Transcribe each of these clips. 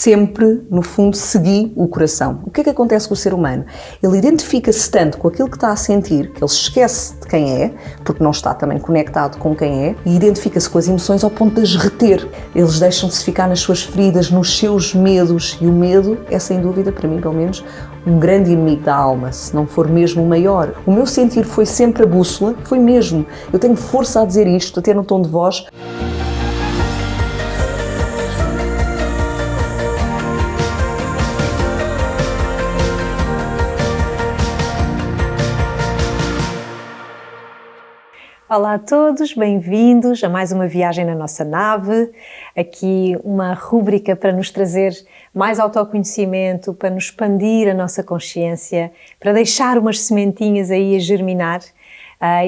sempre, no fundo, segui o coração. O que é que acontece com o ser humano? Ele identifica-se tanto com aquilo que está a sentir, que ele se esquece de quem é, porque não está também conectado com quem é, e identifica-se com as emoções ao ponto de as reter. Eles deixam-se ficar nas suas feridas, nos seus medos, e o medo é, sem dúvida, para mim, pelo menos, um grande inimigo da alma, se não for mesmo o maior. O meu sentir foi sempre a bússola, foi mesmo. Eu tenho força a dizer isto, até no tom de voz. Olá a todos, bem-vindos a mais uma viagem na nossa nave. Aqui uma rúbrica para nos trazer mais autoconhecimento, para nos expandir a nossa consciência, para deixar umas sementinhas aí a germinar.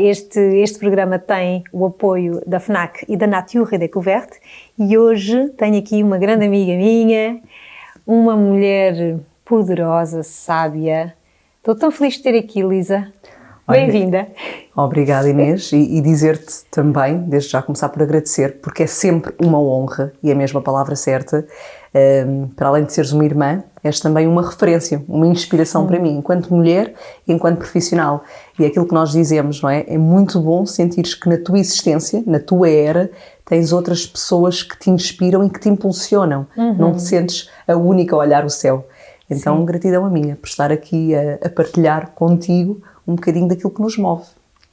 Este programa tem o apoio da FNAC e da Nature et Découverte e hoje tenho aqui uma grande amiga minha, uma mulher poderosa, sábia. Estou tão feliz de ter aqui, Lisa. Bem-vinda. Obrigada, Inês, e dizer-te também, desde já começar por agradecer, porque é sempre uma honra, e é mesmo a palavra certa, para além de seres uma irmã, és também uma referência, uma inspiração para mim, enquanto mulher e enquanto profissional. E é aquilo que nós dizemos, não é? É muito bom sentires que na tua existência, na tua era, tens outras pessoas que te inspiram e que te impulsionam. Não te sentes a única a olhar o céu. Então, sim, gratidão a minha por estar aqui a partilhar contigo um bocadinho daquilo que nos move.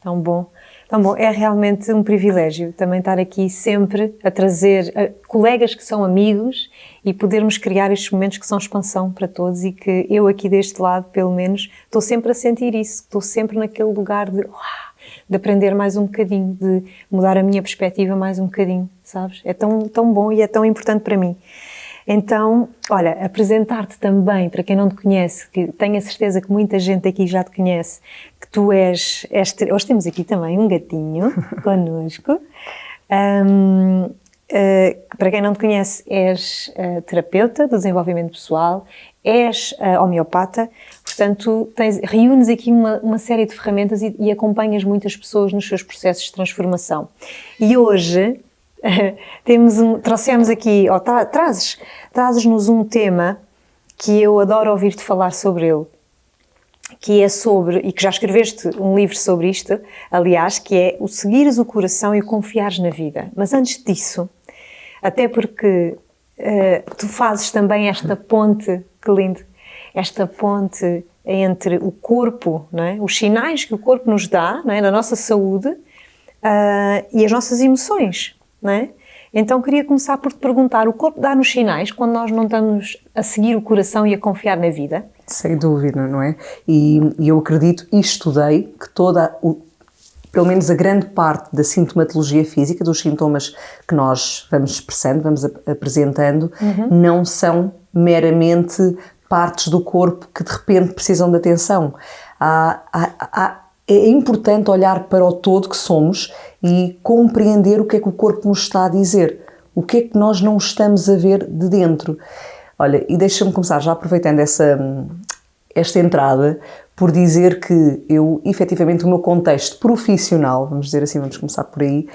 Tão bom, tão bom. É realmente um privilégio também estar aqui sempre a trazer colegas que são amigos e podermos criar estes momentos que são expansão para todos e que eu aqui deste lado, pelo menos, estou sempre a sentir isso. Estou sempre naquele lugar de aprender mais um bocadinho, de mudar a minha perspectiva mais um bocadinho, sabes? É tão bom e é tão importante para mim. Então, olha, apresentar-te também, para quem não te conhece, que tenho a certeza que muita gente aqui já te conhece, que tu és hoje temos aqui também um gatinho connosco. Para quem não te conhece, és terapeuta do desenvolvimento pessoal, és homeopata, portanto, reúnes aqui uma série de ferramentas e acompanhas muitas pessoas nos seus processos de transformação. E hoje trouxemos aqui, trazes-nos um tema que eu adoro ouvir-te falar sobre ele, que é sobre, e que já escreveste um livro sobre isto, aliás, que é o seguires o coração e o confiares na vida. Mas antes disso, até porque tu fazes também esta ponte, que lindo, esta ponte entre o corpo, não é? Os sinais que o corpo nos dá, não é? Na nossa saúde, e as nossas emoções. Não é? Então queria começar por te perguntar, o corpo dá-nos sinais quando nós não estamos a seguir o coração e a confiar na vida? Sem dúvida, não é? E eu acredito e estudei que pelo menos a grande parte da sintomatologia física, dos sintomas que nós vamos expressando, vamos apresentando, não são meramente partes do corpo que de repente precisam de atenção. É importante olhar para o todo que somos e compreender o que é que o corpo nos está a dizer, o que é que nós não estamos a ver de dentro. Olha, e deixa-me começar, já aproveitando esta entrada, por dizer que eu, efetivamente, o meu contexto profissional, vamos dizer assim, vamos começar por aí,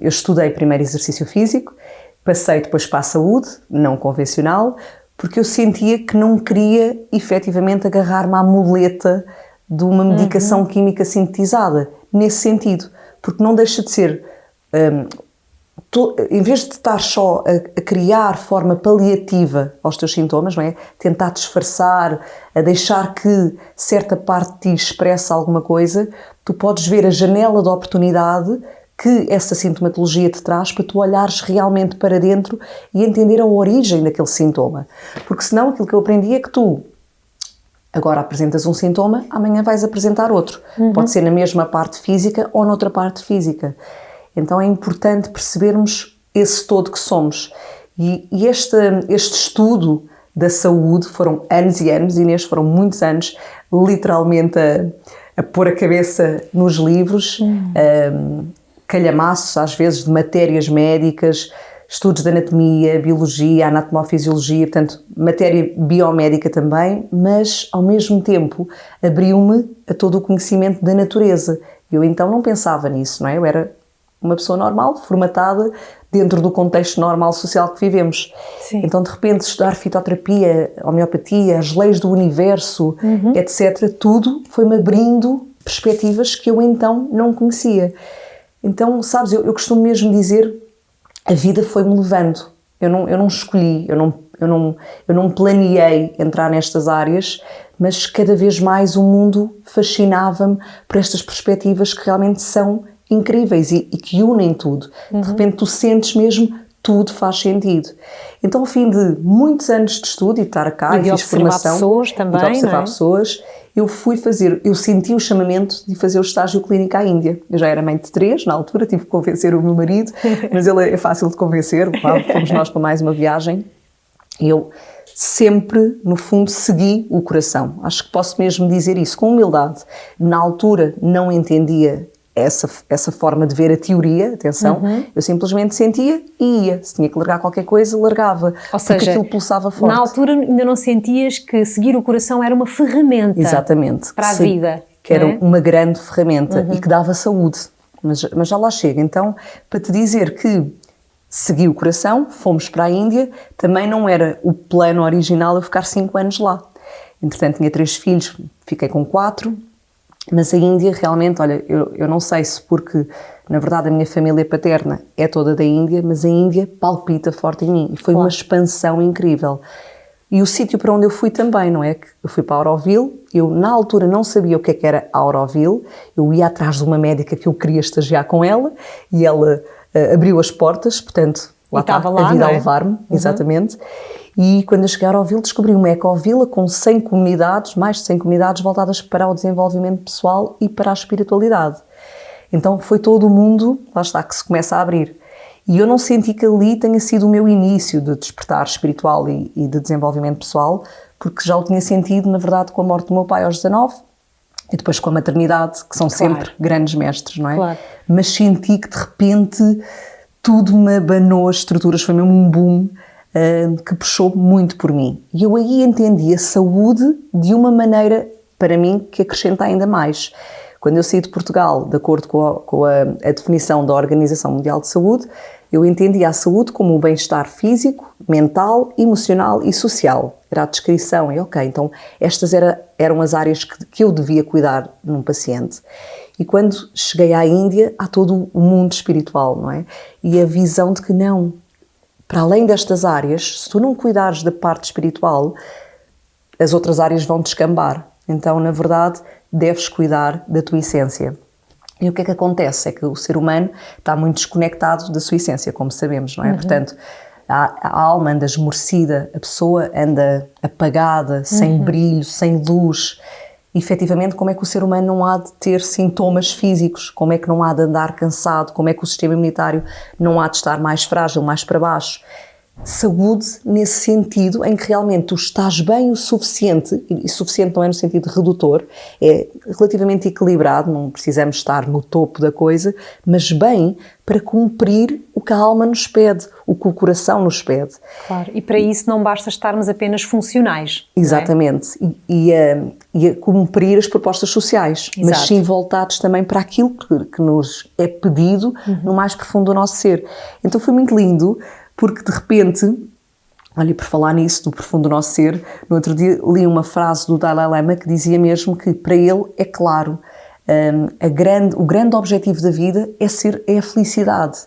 eu estudei primeiro exercício físico, passei depois para a saúde, não convencional, porque eu sentia que não queria, efetivamente, agarrar-me à muleta de uma medicação química sintetizada, nesse sentido, porque não deixa de ser, em vez de estar só a criar forma paliativa aos teus sintomas, não é? Tentar disfarçar, a deixar que certa parte de ti expressa alguma coisa, tu podes ver a janela de oportunidade que essa sintomatologia te traz para tu olhares realmente para dentro e entender a origem daquele sintoma, porque senão aquilo que eu aprendi é que tu agora apresentas um sintoma, amanhã vais apresentar outro. Pode ser na mesma parte física ou noutra parte física. Então é importante percebermos esse todo que somos. E este estudo da saúde foram anos e anos, Inês, foram muitos anos, literalmente a pôr a cabeça nos livros, calhamaços às vezes de matérias médicas, estudos de anatomia, biologia, anatomofisiologia, portanto, matéria biomédica também, mas, ao mesmo tempo, abriu-me a todo o conhecimento da natureza. Eu, então, não pensava nisso, não é? Eu era uma pessoa normal, formatada dentro do contexto normal social que vivemos. Sim. Então, de repente, estudar fitoterapia, homeopatia, as leis do universo, etc., tudo foi-me abrindo perspectivas que eu então não conhecia. Então, sabes, eu costumo mesmo dizer, a vida foi-me levando. Eu não escolhi, eu não planeei entrar nestas áreas, mas cada vez mais o mundo fascinava-me por estas perspectivas que realmente são incríveis e que unem tudo. De repente tu sentes mesmo tudo faz sentido. Então, ao fim de muitos anos de estudo e de estar cá, e de fiz formação, pessoas também, e de observar não é? pessoas, eu senti o chamamento de fazer o estágio clínico à Índia. Eu já era mãe de 3, na altura, tive que convencer o meu marido, mas ele é fácil de convencer, fomos nós para mais uma viagem. E eu sempre, no fundo, segui o coração. Acho que posso mesmo dizer isso com humildade. Na altura não entendia essa forma de ver a teoria, atenção, eu simplesmente sentia e ia. Se tinha que largar qualquer coisa, largava. Ou seja, porque aquilo pulsava forte. na altura ainda não sentias que seguir o coração era uma ferramenta. Exatamente. Para a vida. Que era não é? uma grande ferramenta e que dava saúde. Mas já lá chega. Então, para te dizer que segui o coração, fomos para a Índia, também não era o plano original eu ficar 5 anos lá. Entretanto, tinha 3 filhos, fiquei com 4, mas a Índia realmente, olha, eu não sei se porque, na verdade, a minha família paterna é toda da Índia, mas a Índia palpita forte em mim e foi uma expansão incrível. E o sítio para onde eu fui também, não é? Que eu fui para Auroville, eu na altura não sabia o que era Auroville, eu ia atrás de uma médica que eu queria estagiar com ela e ela abriu as portas, portanto, lá está a vida a levar-me, exatamente. E quando eu cheguei a Auroville, descobri uma ecovila com 100 comunidades, mais de 100 comunidades voltadas para o desenvolvimento pessoal e para a espiritualidade. Então foi todo o mundo, lá está, que se começa a abrir. E eu não senti que ali tenha sido o meu início de despertar espiritual e de desenvolvimento pessoal, porque já o tinha sentido, na verdade, com a morte do meu pai aos 19 e depois com a maternidade, que são sempre grandes mestres, não é? Claro. Mas senti que de repente tudo me abanou as estruturas, foi mesmo um boom que puxou muito por mim. E eu aí entendi a saúde de uma maneira, para mim, que acrescenta ainda mais. Quando eu saí de Portugal, de acordo com a definição da Organização Mundial de Saúde, eu entendia a saúde como o bem-estar físico, mental, emocional e social. Era a descrição, e ok, então estas eram as áreas que eu devia cuidar num paciente. E quando cheguei à Índia, há todo o mundo espiritual, não é? E a visão de que não, para além destas áreas, se tu não cuidares da parte espiritual, as outras áreas vão descambar. Então, na verdade, deves cuidar da tua essência. E o que é que acontece? É que o ser humano está muito desconectado da sua essência, como sabemos, não é? Portanto, a alma anda esmorecida, a pessoa anda apagada, sem brilho, sem luz. E, efetivamente, como é que o ser humano não há de ter sintomas físicos? Como é que não há de andar cansado? Como é que o sistema imunitário não há de estar mais frágil, mais para baixo? Saúde nesse sentido em que realmente tu estás bem o suficiente, e suficiente não é no sentido redutor, é relativamente equilibrado, não precisamos estar no topo da coisa, mas bem para cumprir o que a alma nos pede, o que o coração nos pede. Claro, e para isso não basta estarmos apenas funcionais. Exatamente, não é? e a cumprir as propostas sociais, mas sim voltados também para aquilo que nos é pedido no mais profundo do nosso ser. Então foi muito lindo, porque de repente, olha, por falar nisso, do profundo do nosso ser, no outro dia li uma frase do Dalai Lama que dizia mesmo que para ele é claro, o grande objetivo da vida é a felicidade.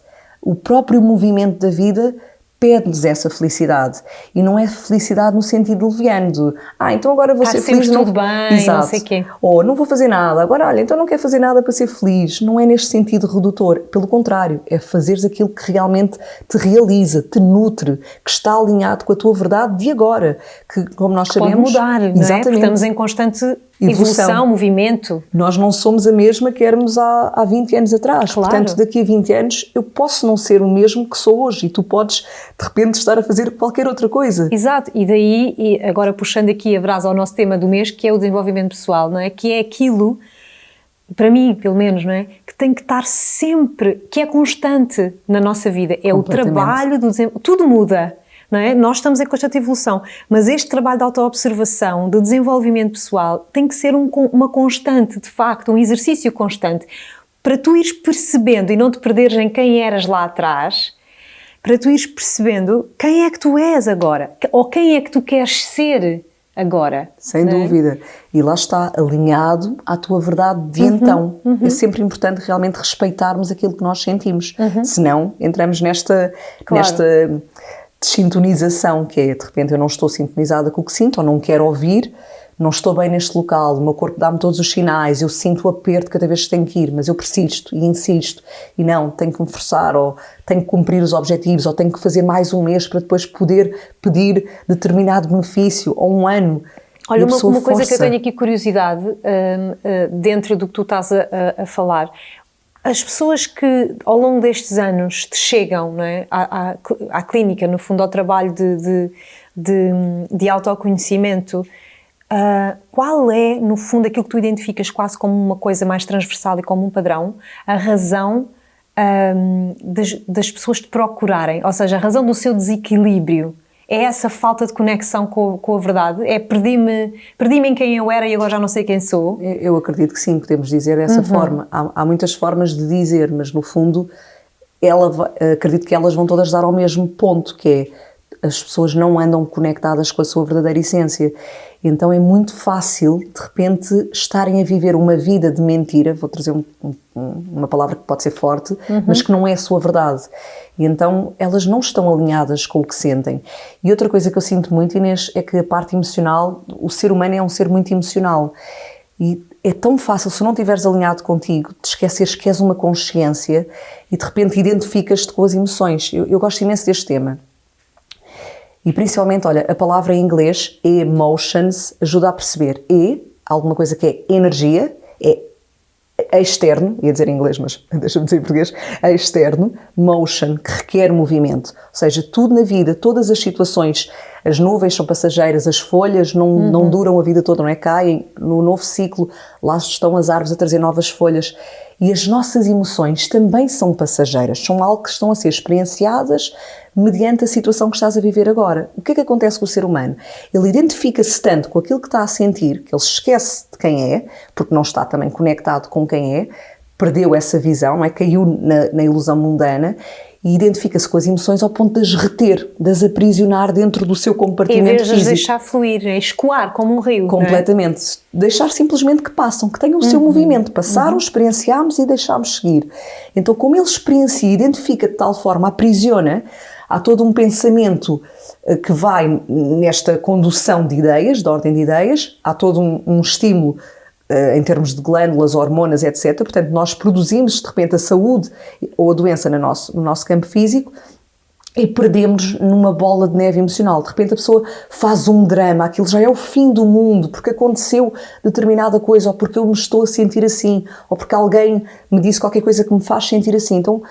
O próprio movimento da vida pede-nos essa felicidade. E não é felicidade no sentido leviano de então agora vou ser feliz. Tudo bem, exato. Não sei o quê. Ou não vou fazer nada. Agora, olha, então não quero fazer nada para ser feliz. Não é neste sentido redutor. Pelo contrário, é fazeres aquilo que realmente te realiza, te nutre, que está alinhado com a tua verdade de agora. Que, como nós sabemos... Pode mudar, não é? Porque estamos em constante evolução, movimento. Nós não somos a mesma que éramos há 20 anos atrás. Claro. Portanto, daqui a 20 anos eu posso não ser o mesmo que sou hoje e tu podes, de repente, estar a fazer qualquer outra coisa. Exato. E daí, e agora puxando aqui a brasa ao nosso tema do mês, que é o desenvolvimento pessoal, não é? Que é aquilo, para mim, pelo menos, não é? Que tem que estar sempre, que é constante na nossa vida. É o trabalho do desenvolvimento. Tudo muda. Não é? Nós estamos em constante evolução, mas este trabalho de autoobservação, de desenvolvimento pessoal, tem que ser uma constante, de facto, um exercício constante, para tu ires percebendo e não te perderes em quem eras lá atrás, para tu ires percebendo quem é que tu és agora, ou quem é que tu queres ser agora. Sem dúvida. E lá está, alinhado à tua verdade de então. É sempre importante realmente respeitarmos aquilo que nós sentimos. Senão, entramos nesta desintonização, que é, de repente, eu não estou sintonizada com o que sinto, ou não quero ouvir, não estou bem neste local, o meu corpo dá-me todos os sinais, eu sinto o aperto cada vez que tenho que ir, mas eu persisto e insisto, e não, tenho que me forçar, ou tenho que cumprir os objetivos, ou tenho que fazer mais um mês para depois poder pedir determinado benefício, ou um ano. Olha, uma coisa que eu tenho aqui curiosidade, dentro do que tu estás a falar, as pessoas que ao longo destes anos te chegam, não é, à clínica, no fundo ao trabalho de autoconhecimento, qual é, no fundo, aquilo que tu identificas quase como uma coisa mais transversal e como um padrão, a razão das pessoas te procurarem, ou seja, a razão do seu desequilíbrio? É essa falta de conexão com a verdade? É perdi-me em quem eu era e agora já não sei quem sou? Eu acredito que sim, podemos dizer dessa forma. Há muitas formas de dizer, mas no fundo acredito que elas vão todas dar ao mesmo ponto, que é as pessoas não andam conectadas com a sua verdadeira essência. Então é muito fácil, de repente, estarem a viver uma vida de mentira, vou trazer uma palavra que pode ser forte, mas que não é a sua verdade. E então elas não estão alinhadas com o que sentem. E outra coisa que eu sinto muito, Inês, é que a parte emocional, o ser humano é um ser muito emocional. E é tão fácil, se não estiveres alinhado contigo, te esqueceres que és uma consciência e de repente identificas-te com as emoções. Eu gosto imenso deste tema. E principalmente, olha, a palavra em inglês, emotions, ajuda a perceber. Alguma coisa que é energia, é externo, ia dizer em inglês, mas deixa-me dizer em português, é externo, motion, que requer movimento. Ou seja, tudo na vida, todas as situações, as nuvens são passageiras, as folhas não duram a vida toda, não é? Caem no novo ciclo, lá estão as árvores a trazer novas folhas. E as nossas emoções também são passageiras, são algo que estão a ser experienciadas mediante a situação que estás a viver agora. O que é que acontece com o ser humano? Ele identifica-se tanto com aquilo que está a sentir, que ele se esquece de quem é, porque não está também conectado com quem é, perdeu essa visão, não é? Caiu na ilusão mundana, e identifica-se com as emoções ao ponto de as reter, de as aprisionar dentro do seu compartimento físico. Em vez de as deixar fluir, escoar como um rio. Completamente. Não é? Deixar simplesmente que passam, que tenham o seu movimento. Passaram, experienciámos e deixámos seguir. Então, como ele experiencia e identifica de tal forma, aprisiona, há todo um pensamento que vai nesta condução de ideias, de ordem de ideias, há todo um estímulo em termos de glândulas, hormonas, etc. Portanto, nós produzimos, de repente, a saúde ou a doença no nosso campo físico e perdemos numa bola de neve emocional. De repente, a pessoa faz um drama, aquilo já é o fim do mundo, porque aconteceu determinada coisa, ou porque eu me estou a sentir assim, ou porque alguém me disse qualquer coisa que me faz sentir assim. Então,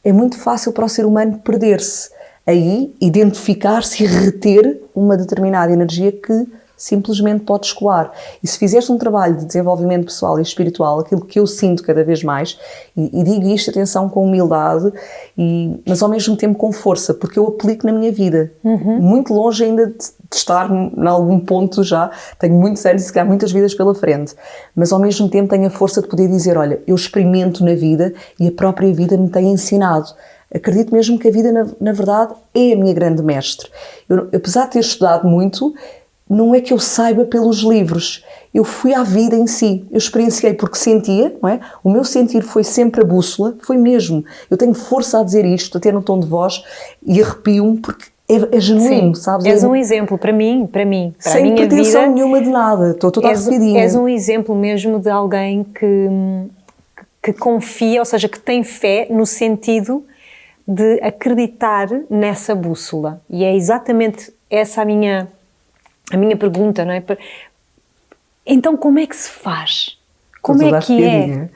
é muito fácil para o ser humano perder-se aí, identificar-se e reter uma determinada energia que simplesmente pode escoar. E se fizeres um trabalho de desenvolvimento pessoal e espiritual, aquilo que eu sinto cada vez mais, e digo isto, atenção, com humildade, mas ao mesmo tempo com força, porque eu aplico na minha vida. Muito longe ainda de estar em algum ponto já, tenho muitos anos e se calhar muitas vidas pela frente, mas ao mesmo tempo tenho a força de poder dizer, olha, eu experimento na vida e a própria vida me tem ensinado. Acredito mesmo que a vida, na verdade, é a minha grande mestre. Eu, apesar de ter estudado muito, não é que eu saiba pelos livros, eu fui à vida em si, eu experienciei porque sentia, não é? O meu sentir foi sempre a bússola, foi mesmo. Eu tenho força a dizer isto, até no tom de voz, e arrepio-me porque é genuíno, sim, sabes? És um exemplo para mim, para a minha vida. Sem pretensão nenhuma de nada, estou toda arrepidinha. És um exemplo mesmo de alguém que confia, ou seja, que tem fé no sentido de acreditar nessa bússola. E é exatamente essa a minha pergunta, não é? Então, como é que se faz? Como é que é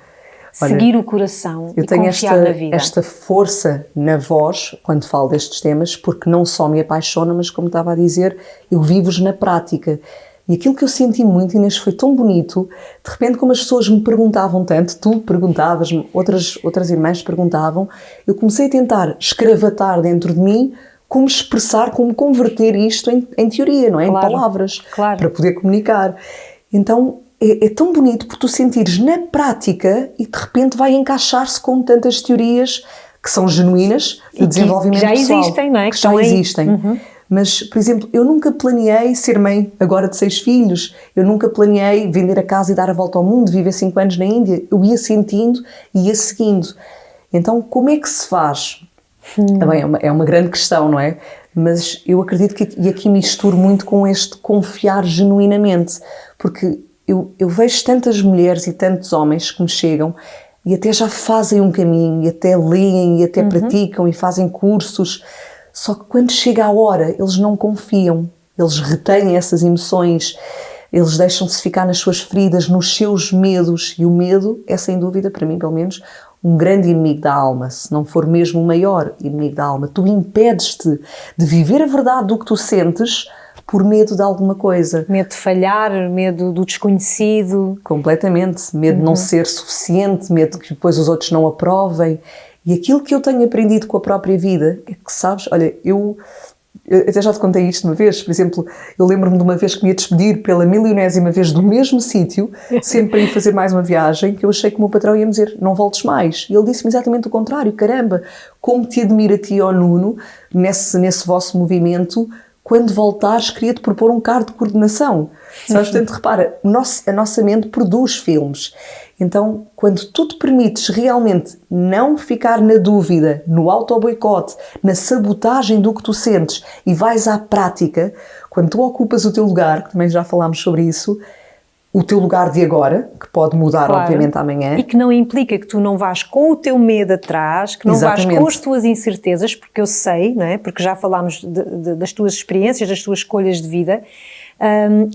seguir o coração e confiar na vida? Eu tenho esta força na voz, quando falo destes temas, porque não só me apaixona, mas como estava a dizer, eu vivo-os na prática. E aquilo que eu senti muito, Inês, foi tão bonito, de repente como as pessoas me perguntavam tanto, tu perguntavas-me, outras irmãs perguntavam, eu comecei a tentar escravatar dentro de mim como expressar, como converter isto em teoria, não é? Claro, em palavras, claro. Para poder comunicar. Então é tão bonito por tu sentires na prática e de repente vai encaixar-se com tantas teorias que são genuínas de desenvolvimento já pessoal. existem, não é? Que já existem. Mas, por exemplo, eu nunca planeei ser mãe agora de 6 filhos. Eu nunca planeei vender a casa e dar a volta ao mundo, viver 5 anos na Índia. Eu ia sentindo e ia seguindo. Então, como é que se faz? Também é uma grande questão, não é? Mas eu acredito que, e aqui misturo muito com este confiar genuinamente, porque eu vejo tantas mulheres e tantos homens que me chegam e até já fazem um caminho, e até leem, e até praticam, e fazem cursos, só que quando chega a hora, eles não confiam, eles retêm essas emoções, eles deixam-se ficar nas suas feridas, nos seus medos, e o medo é, sem dúvida, para mim pelo menos, um grande inimigo da alma, se não for mesmo o maior inimigo da alma. Tu impedes-te de viver a verdade do que tu sentes por medo de alguma coisa. Medo de falhar, medo do desconhecido. Completamente. Medo de não ser suficiente, medo que depois os outros não aprovem. E aquilo que eu tenho aprendido com a própria vida é que, sabes, olha, eu até já te contei isto uma vez, por exemplo, eu lembro-me de uma vez que me ia despedir pela milionésima vez do mesmo sítio, sempre para ir fazer mais uma viagem, que eu achei que o meu patrão ia me dizer, não voltes mais. E ele disse-me exatamente o contrário, caramba, como te admiro a ti, ó Nuno, nesse vosso movimento, quando voltares queria-te propor um cargo de coordenação. Sabes, portanto, repara, a nossa mente produz filmes. Então, quando tu te permites realmente não ficar na dúvida, no auto-boicote, na sabotagem do que tu sentes e vais à prática, quando tu ocupas o teu lugar, que também já falámos sobre isso, o teu lugar de agora, que pode mudar, claro, obviamente amanhã. E que não implica que tu não vás com o teu medo atrás, que não vás com as tuas incertezas, porque eu sei, não é? Porque já falámos das tuas experiências, das tuas escolhas de vida.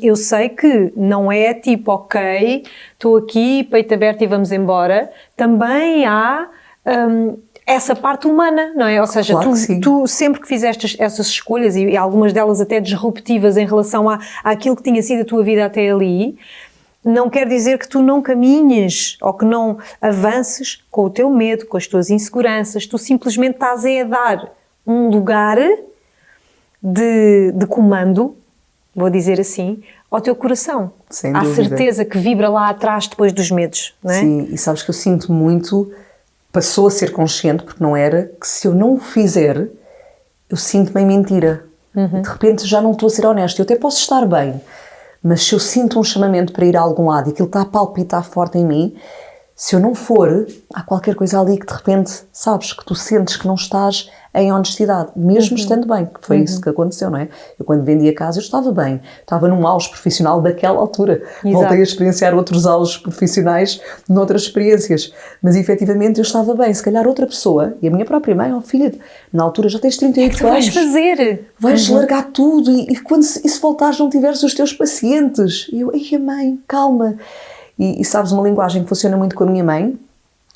Eu sei que não é tipo, ok, estou aqui, peito aberto e vamos embora. Também há essa parte humana, não é? Ou seja, claro tu sempre que fizeste essas escolhas, e algumas delas até disruptivas em relação àquilo que tinha sido a tua vida até ali, não quer dizer que tu não caminhes ou que não avances com o teu medo, com as tuas inseguranças. Tu simplesmente estás a dar um lugar de comando, vou dizer assim, ao teu coração. Sem à dúvida. Certeza que vibra lá atrás depois dos medos, não é? Sim, e sabes que eu sinto muito, passou a ser consciente, porque não era, que se eu não o fizer, eu sinto-me em mentira. De repente já não estou a ser honesta. Eu até posso estar bem, mas se eu sinto um chamamento para ir a algum lado e aquilo está a palpitar forte em mim, se eu não for, há qualquer coisa ali que de repente, sabes, que tu sentes que não estás em honestidade, mesmo estando bem, que foi isso que aconteceu, não é? Eu quando vendi a casa eu estava bem, estava num auge profissional daquela altura. Exato. Voltei a experienciar outros auges profissionais noutras experiências, mas efetivamente eu estava bem. Se calhar outra pessoa, e a minha própria mãe, filha, na altura já tens 38 anos. Vais fazer? Vais largar tudo e quando se voltares não tiveres os teus pacientes. E eu, ai mãe, calma. E sabes, uma linguagem que funciona muito com a minha mãe,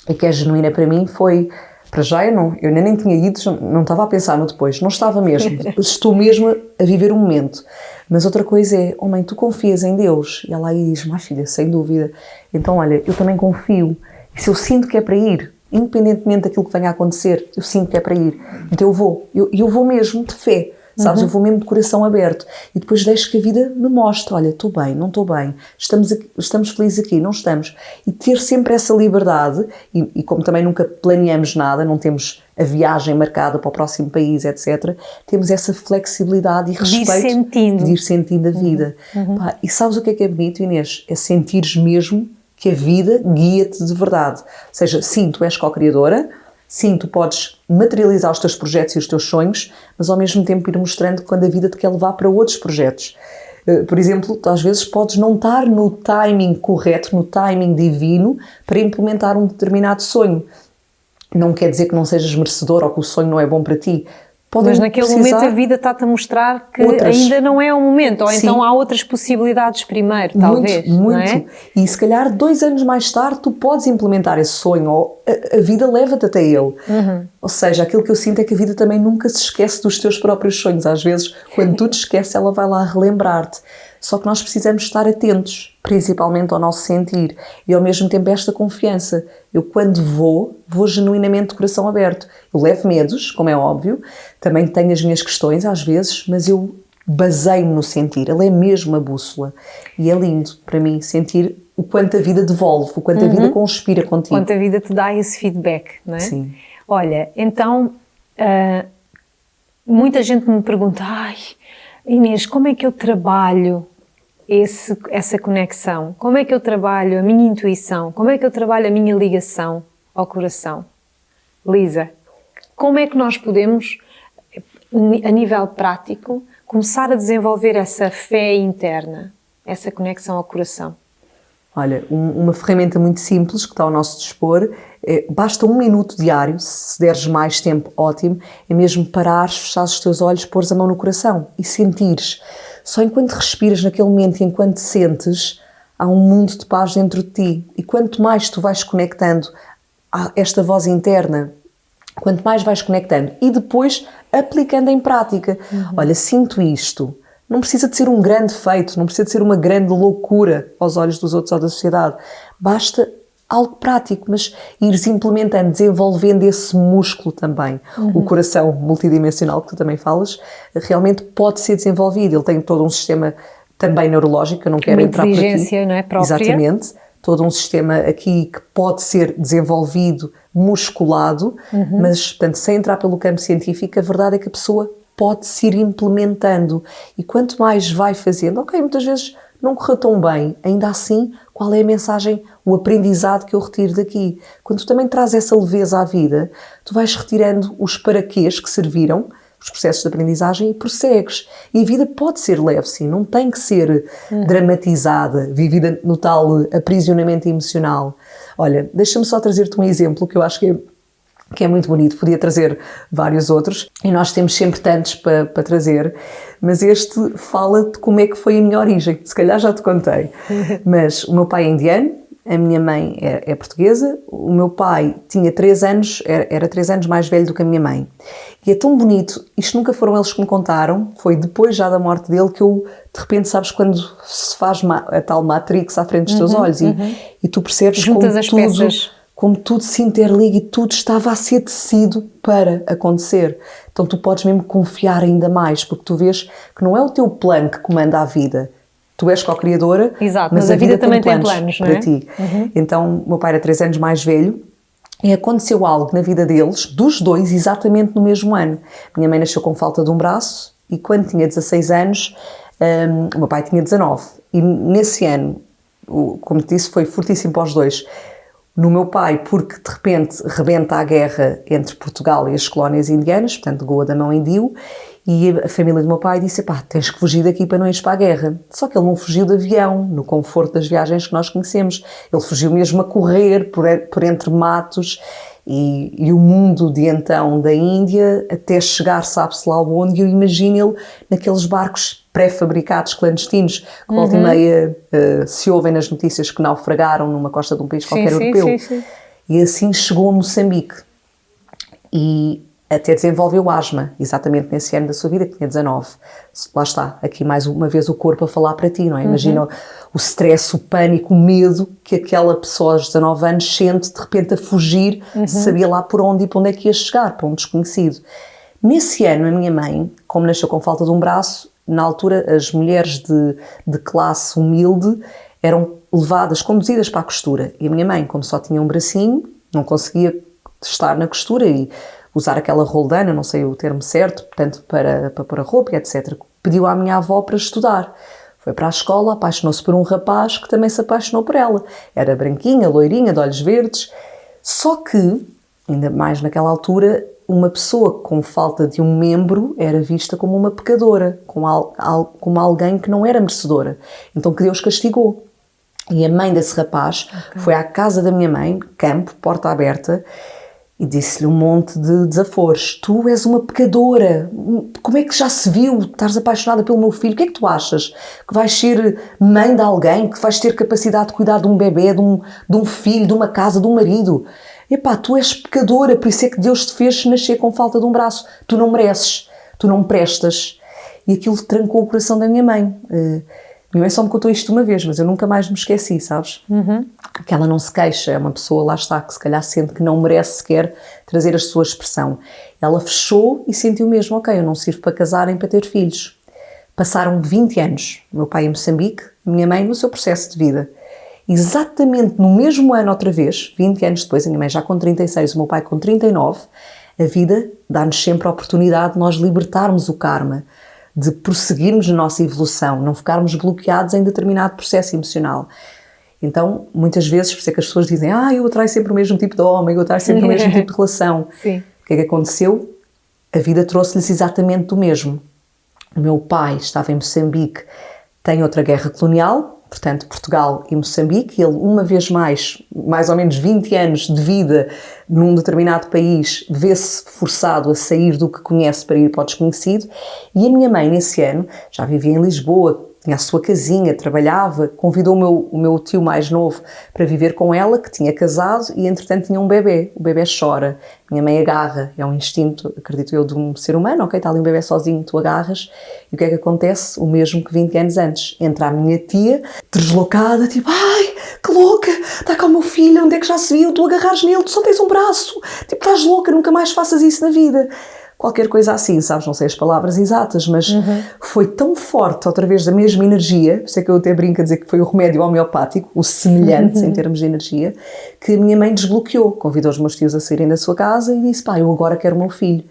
e que é genuína para mim, foi... Para já eu ainda nem tinha ido, não estava a pensar no depois, não estava mesmo, estou mesmo a viver o momento. Mas outra coisa é, mãe, tu confias em Deus? E ela aí diz, filha, sem dúvida. Então olha, eu também confio, e se eu sinto que é para ir, independentemente daquilo que venha a acontecer, eu sinto que é para ir, então eu vou mesmo de fé. Sabes, eu vou mesmo de coração aberto e depois deixo que a vida me mostre, olha, estou bem, não estou bem, estamos felizes aqui, não estamos. E ter sempre essa liberdade, e como também nunca planeamos nada, não temos a viagem marcada para o próximo país, etc., temos essa flexibilidade e respeito de ir sentindo a vida. Pá, e sabes o que é bonito, Inês? É sentires mesmo que a vida guia-te de verdade. Ou seja, sim, tu és co-criadora, sim, tu podes materializar os teus projetos e os teus sonhos, mas ao mesmo tempo ir mostrando quando a vida te quer levar para outros projetos. Por exemplo, tu às vezes podes não estar no timing correto, no timing divino, para implementar um determinado sonho. Não quer dizer que não sejas merecedor ou que o sonho não é bom para ti. Mas naquele momento a vida está-te a mostrar que ainda não é o momento, ou então há outras possibilidades primeiro, talvez. Muito. Não é? E se calhar 2 anos mais tarde tu podes implementar esse sonho, ou a vida leva-te até ele. Ou seja, aquilo que eu sinto é que a vida também nunca se esquece dos teus próprios sonhos. Às vezes, quando tu te esqueces, ela vai lá relembrar-te. Só que nós precisamos estar atentos, principalmente ao nosso sentir, e ao mesmo tempo esta confiança. Eu quando vou genuinamente de coração aberto. Eu levo medos, como é óbvio, também tenho as minhas questões às vezes, mas eu baseio-me no sentir, ele é mesmo a bússola. E é lindo para mim sentir o quanto a vida devolve, o quanto a vida conspira contigo. Quanto a vida te dá esse feedback, não é? Sim. Olha, então, muita gente me pergunta, ai, Inês, como é que eu trabalho essa conexão? Como é que eu trabalho a minha intuição? Como é que eu trabalho a minha ligação ao coração? Lisa, como é que nós podemos, a nível prático, começar a desenvolver essa fé interna, essa conexão ao coração? Olha, uma ferramenta muito simples que está ao nosso dispor, basta 1 minuto diário, se deres mais tempo, ótimo, é mesmo parares, fechares os teus olhos, pôres a mão no coração e sentires. Só enquanto respiras naquele momento e enquanto sentes, há um mundo de paz dentro de ti. E quanto mais tu vais conectando a esta voz interna, quanto mais vais conectando e depois aplicando em prática. Olha, sinto isto. Não precisa de ser um grande feito, não precisa de ser uma grande loucura aos olhos dos outros ou da sociedade. Basta algo prático, mas ires implementando, desenvolvendo esse músculo também. O coração multidimensional, que tu também falas, realmente pode ser desenvolvido. Ele tem todo um sistema também neurológico, eu não quero entrar por aqui. Inteligência, não é, própria? Exatamente. Todo um sistema aqui que pode ser desenvolvido, musculado, mas, portanto, sem entrar pelo campo científico, a verdade é que a pessoa pode-se ir implementando. E quanto mais vai fazendo, ok, muitas vezes não correu tão bem, ainda assim, qual é a mensagem, o aprendizado que eu retiro daqui? Quando tu também traz essa leveza à vida, tu vais retirando os paraquês que serviram, os processos de aprendizagem, e prossegues. E a vida pode ser leve, sim, não tem que ser dramatizada, vivida no tal aprisionamento emocional. Olha, deixa-me só trazer-te um exemplo que eu acho que é muito bonito, podia trazer vários outros, e nós temos sempre tantos para trazer, mas este fala de como é que foi a minha origem, se calhar já te contei, mas o meu pai é indiano, a minha mãe é portuguesa, o meu pai tinha 3 anos, era 3 anos mais velho do que a minha mãe, e é tão bonito, isto nunca foram eles que me contaram, foi depois já da morte dele que eu, de repente, sabes quando se faz a tal Matrix à frente dos teus olhos, e tu percebes juntas as peças, como tudo se interliga e tudo estava a ser tecido para acontecer. Então tu podes mesmo confiar ainda mais, porque tu vês que não é o teu plano que comanda a vida. Tu és co-criadora, mas a vida também tem planos para ti. Então o meu pai era 3 anos mais velho e aconteceu algo na vida deles, dos dois, exatamente no mesmo ano. Minha mãe nasceu com falta de um braço e quando tinha 16 anos, o meu pai tinha 19. E nesse ano, como te disse, foi fortíssimo para os dois. No meu pai, porque de repente rebenta a guerra entre Portugal e as colónias indianas, portanto Goa da Mão Indiu, e a família do meu pai disse, pá, tens que fugir daqui para não ires para a guerra. Só que ele não fugiu de avião, no conforto das viagens que nós conhecemos. Ele fugiu mesmo a correr por entre matos e o mundo de então da Índia, até chegar, sabe-se lá onde, eu imagino ele naqueles barcos pré-fabricados, clandestinos, que volta e meia se ouvem nas notícias que naufragaram numa costa de um país qualquer europeu. Sim. E assim chegou a Moçambique. E até desenvolveu asma, exatamente nesse ano da sua vida, que tinha 19. Lá está, aqui mais uma vez o corpo a falar para ti, não é? Imagina o stress, o pânico, o medo que aquela pessoa aos 19 anos sente de repente a fugir, sabia lá por onde e para onde é que ia chegar, para um desconhecido. Nesse ano, a minha mãe, como nasceu com falta de um braço, na altura as mulheres de classe humilde eram levadas, conduzidas para a costura. E a minha mãe, como só tinha um bracinho, não conseguia estar na costura e usar aquela roldana, não sei o termo certo, portanto, para pôr a roupa, etc. Pediu à minha avó para estudar. Foi para a escola, apaixonou-se por um rapaz que também se apaixonou por ela. Era branquinha, loirinha, de olhos verdes. Só que, ainda mais naquela altura, uma pessoa com falta de um membro era vista como uma pecadora, como alguém que não era merecedora. Então que Deus castigou. E a mãe desse rapaz foi à casa da minha mãe, campo, porta aberta, e disse-lhe um monte de desaforos. Tu és uma pecadora. Como é que já se viu? Estás apaixonada pelo meu filho. O que é que tu achas? Que vais ser mãe de alguém? Que vais ter capacidade de cuidar de um bebê, de um filho, de uma casa, de um marido? Epá, tu és pecadora, por isso é que Deus te fez nascer com falta de um braço. Tu não mereces. Tu não prestas. E aquilo trancou o coração da minha mãe. Minha mãe só me contou isto uma vez, mas eu nunca mais me esqueci, sabes? Que ela não se queixa, é uma pessoa, lá está, que se calhar sente que não merece sequer trazer a sua expressão. Ela fechou e sentiu mesmo, ok, eu não sirvo para casar nem para ter filhos. Passaram 20 anos, o meu pai em Moçambique, a minha mãe no seu processo de vida. Exatamente no mesmo ano outra vez, 20 anos depois, a minha mãe já com 36, o meu pai com 39, a vida dá-nos sempre a oportunidade de nós libertarmos o karma, de prosseguirmos a nossa evolução, não ficarmos bloqueados em determinado processo emocional. Então, muitas vezes, por isso é que as pessoas dizem eu atraio sempre o mesmo tipo de homem, eu atraio sempre o mesmo tipo de relação. Sim. O que é que aconteceu? A vida trouxe-lhes exatamente o mesmo. O meu pai estava em Moçambique, tem outra guerra colonial, portanto Portugal e Moçambique, ele uma vez mais ou menos 20 anos de vida num determinado país, vê-se forçado a sair do que conhece para ir para o desconhecido, e a minha mãe nesse ano já vivia em Lisboa, tinha a sua casinha, trabalhava, convidou o meu tio mais novo para viver com ela, que tinha casado e entretanto tinha um bebê. O bebê chora, minha mãe agarra, é um instinto, acredito eu, de um ser humano, ok, está ali um bebê sozinho, tu agarras, e o que é que acontece? O mesmo que 20 anos antes. Entra a minha tia, deslocada, tipo, ai, que louca, está cá o meu filho, onde é que já se viu, tu agarras nele, tu só tens um braço, tipo, estás louca, nunca mais faças isso na vida. Qualquer coisa assim, sabes, não sei as palavras exatas, mas foi tão forte, outra vez, da mesma energia, por isso é que eu até brinco a dizer que foi o remédio homeopático, o semelhante em termos de energia, que a minha mãe desbloqueou, convidou os meus tios a saírem da sua casa e disse, pá, eu agora quero o meu filho.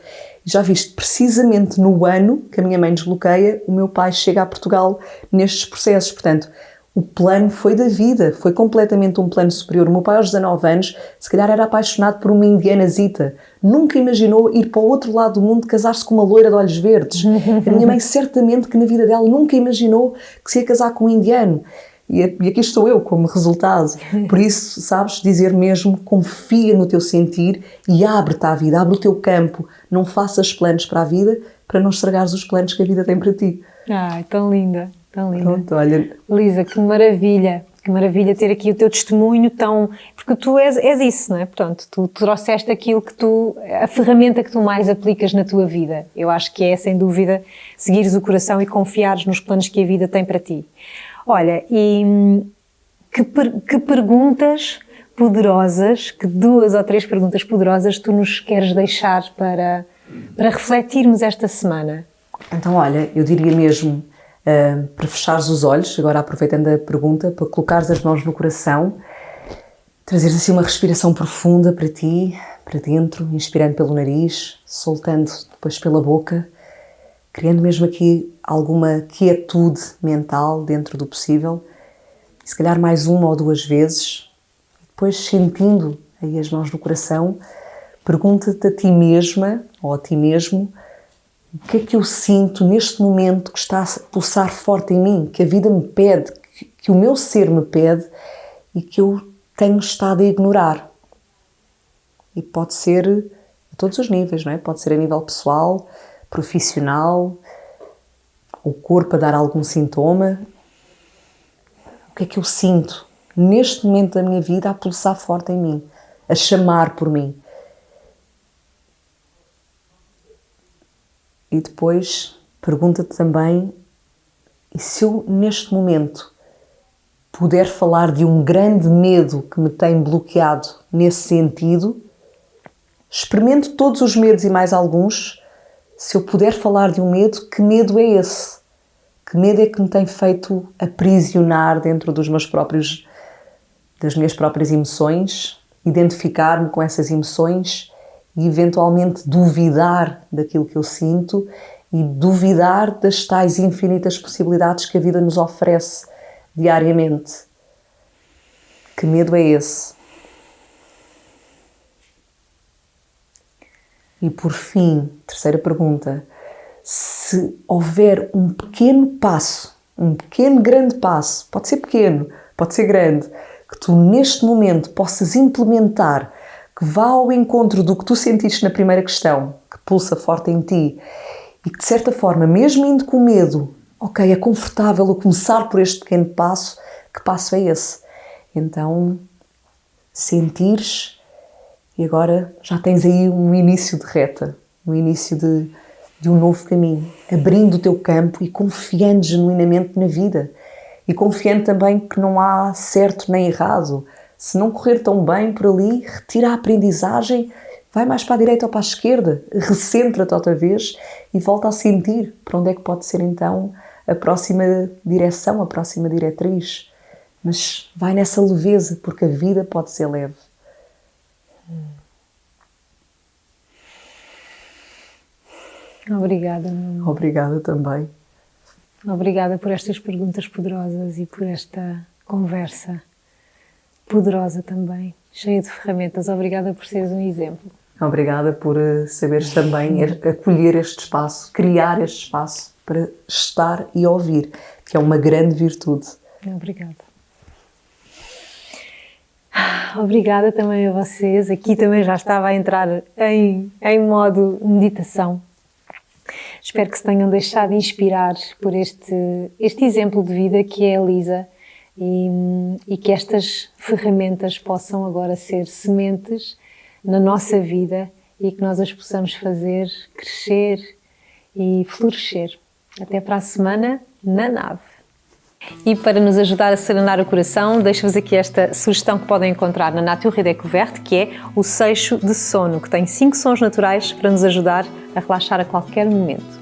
E já viste, precisamente no ano que a minha mãe desbloqueia, o meu pai chega a Portugal nestes processos, portanto, o plano foi da vida, foi completamente um plano superior. O meu pai aos 19 anos, se calhar era apaixonado por uma indianazita. Nunca imaginou ir para o outro lado do mundo casar-se com uma loira de olhos verdes. A minha mãe certamente que na vida dela nunca imaginou que se ia casar com um indiano. E aqui estou eu como resultado. Por isso, sabes, dizer mesmo, confia no teu sentir e abre-te à vida, abre o teu campo. Não faças planos para a vida para não estragares os planos que a vida tem para ti. Ai, tão linda. Tão linda. Pronto, olha. Lisa, que maravilha ter aqui o teu testemunho tão... Porque tu és isso, não é? Portanto, tu trouxeste aquilo que a ferramenta que tu mais aplicas na tua vida. Eu acho que é, sem dúvida, seguires o coração e confiares nos planos que a vida tem para ti. Olha, e que perguntas poderosas, que 2 ou 3 perguntas poderosas tu nos queres deixar para refletirmos esta semana? Então, olha, eu diria mesmo... para fechares os olhos, agora aproveitando a pergunta, para colocares as mãos no coração, trazeres assim uma respiração profunda para ti, para dentro, inspirando pelo nariz, soltando depois pela boca, criando mesmo aqui alguma quietude mental dentro do possível, e se calhar mais 1 ou 2 vezes, depois sentindo aí as mãos no coração, pergunta-te a ti mesma ou a ti mesmo: o que é que eu sinto neste momento que está a pulsar forte em mim, que a vida me pede, que o meu ser me pede e que eu tenho estado a ignorar? E pode ser a todos os níveis, não é? Pode ser a nível pessoal, profissional, o corpo a dar algum sintoma. O que é que eu sinto neste momento da minha vida a pulsar forte em mim, a chamar por mim? E depois pergunta-te também, e se eu neste momento puder falar de um grande medo que me tem bloqueado nesse sentido, experimento todos os medos e mais alguns. Se eu puder falar de um medo, que medo é esse? Que medo é que me tem feito aprisionar dentro das minhas próprias emoções, identificar-me com essas emoções e eventualmente duvidar daquilo que eu sinto e duvidar das tais infinitas possibilidades que a vida nos oferece diariamente. Que medo é esse? E por fim, terceira pergunta: se houver um pequeno passo, um pequeno grande passo, pode ser pequeno, pode ser grande, que tu neste momento possas implementar, que vá ao encontro do que tu sentiste na primeira questão, que pulsa forte em ti, e que de certa forma, mesmo indo com medo, ok, é confortável eu começar por este pequeno passo, que passo é esse? Então, sentires, e agora já tens aí um início de reta, um início de um novo caminho, abrindo o teu campo e confiando genuinamente na vida, e confiando também que não há certo nem errado. Se não correr tão bem por ali, retira a aprendizagem, vai mais para a direita ou para a esquerda, recentra-te outra vez e volta a sentir para onde é que pode ser então a próxima direção, a próxima diretriz. Mas vai nessa leveza, porque a vida pode ser leve. Obrigada, Nuno. Obrigada também. Obrigada por estas perguntas poderosas e por esta conversa poderosa também, cheia de ferramentas. Obrigada por seres um exemplo. Obrigada por saberes também acolher este espaço, criar este espaço para estar e ouvir, que é uma grande virtude. Obrigada. Obrigada também a vocês. Aqui também já estava a entrar em modo meditação. Espero que se tenham deixado inspirar por este exemplo de vida que é a Lisa e que estas ferramentas possam agora ser sementes na nossa vida e que nós as possamos fazer crescer e florescer. Até para a semana na nave. E para nos ajudar a serenar o coração, deixo-vos aqui esta sugestão que podem encontrar na Nature Découverte, que é o seixo de sono, que tem 5 sons naturais para nos ajudar a relaxar a qualquer momento.